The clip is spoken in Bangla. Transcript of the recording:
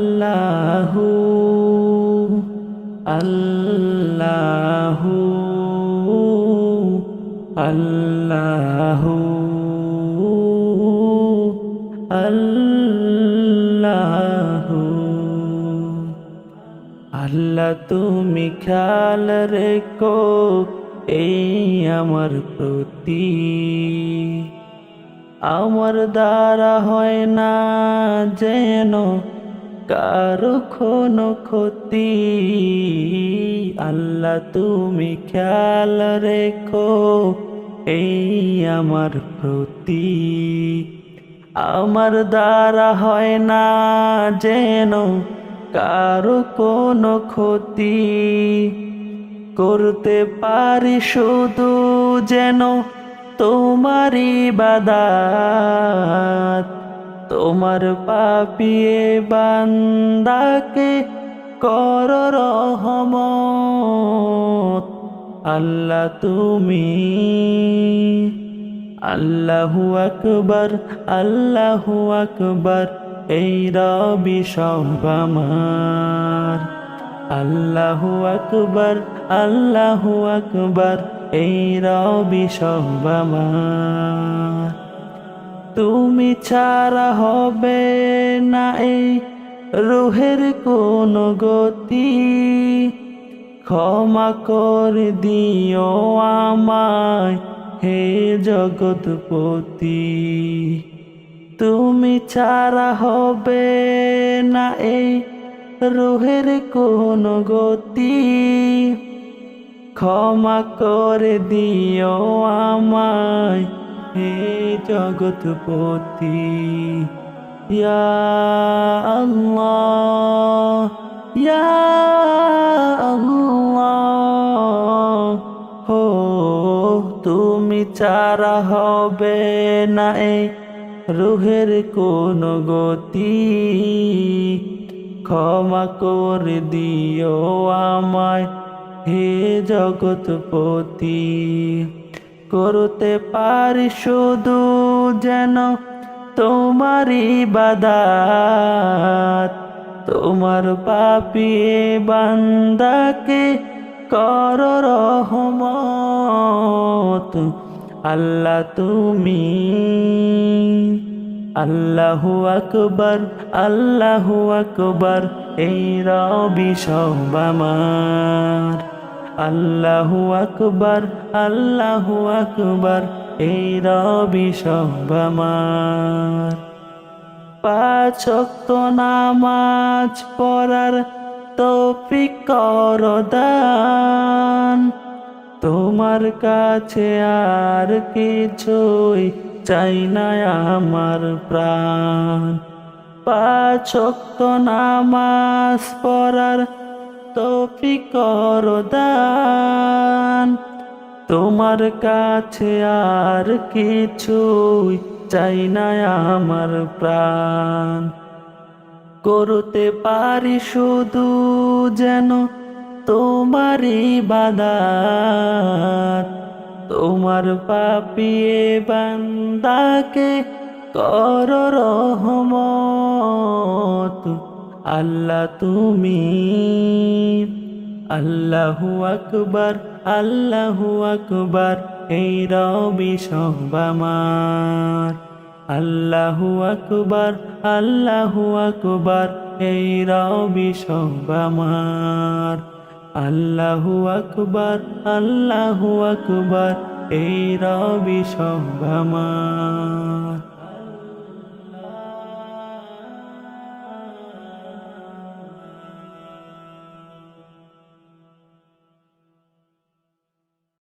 আল্লাহু আল্লাহু আল্লাহু আল্লাহু আল্লাহ তুমি খেয়াল রেখো এই আমার প্রতি, আমার দ্বারা হয় না যেন কারো কোনো ক্ষতি। আল্লাহ তুমি খেয়াল রেখো এই আমার প্রতি, আমার দ্বারা হয় না যেন কারো কোনো ক্ষতি। করতে পারি শুধু যেন তোমারই ইবাদত, তোমার পাপিয়ে বান্দাকে কর রহমত। আল্লাহ তুমি আল্লাহু আকবার, আল্লাহু আকবার, এই রবি সব আমার। আল্লাহু আকবার, আল্লাহু আকবার, এই রবি সব আমার। তুমি ছাড়া হবে না এই রুহের কোনো গতি, ক্ষমা করে দিও আমায় হে জগৎপতি। তুমি ছাড়া হবে না এই রুহের কোনো গতি, ক্ষমা করে দিও আমায় হে জগৎপতি। ইয়া আল্লাহ, ইয়া আল্লাহ, হো তুমি ছাড়া হবে না এই রুহের কোনো গতি, ক্ষমা করে দিও আমায় হে জগৎপতি। করতে পারি শুধু যেন তোমারই ইবাদত, তোমার পাপিয়ে বান্দাকে কর রহমত। আল্লাহ তুমি আল্লাহু আকবার, আল্লাহু আকবার, এই রবি সব আমার। আল্লাহু আকবার, আল্লাহু আকবার, এই রবি সব আমার। পাঁচ ওয়াক্ত নামাজ পড়ার তৌফিক কর দান, তোমার কাছে আর কিছুই চাই না আমার প্রাণ। পাঁচ ওয়াক্ত নামাজ পড়ার তৌফিক কর দান, তোমার কাছে আর কিছুই চাই না আমার প্রাণ। করতে পারি শুধু যেন তোমার ইবাদত, তোমার পাপিয়ে বান্দাকে কর রহমত। আল্লাহ তুমি আল্লাহু আকবার, আল্লাহু আকবার, এই রবি সব আমার। আল্লাহু আকবার, আল্লাহু আকবার, এই রবি সব আমার। আল্লাহু আকবার, আল্লাহু আকবার, এই রবি সব আমার।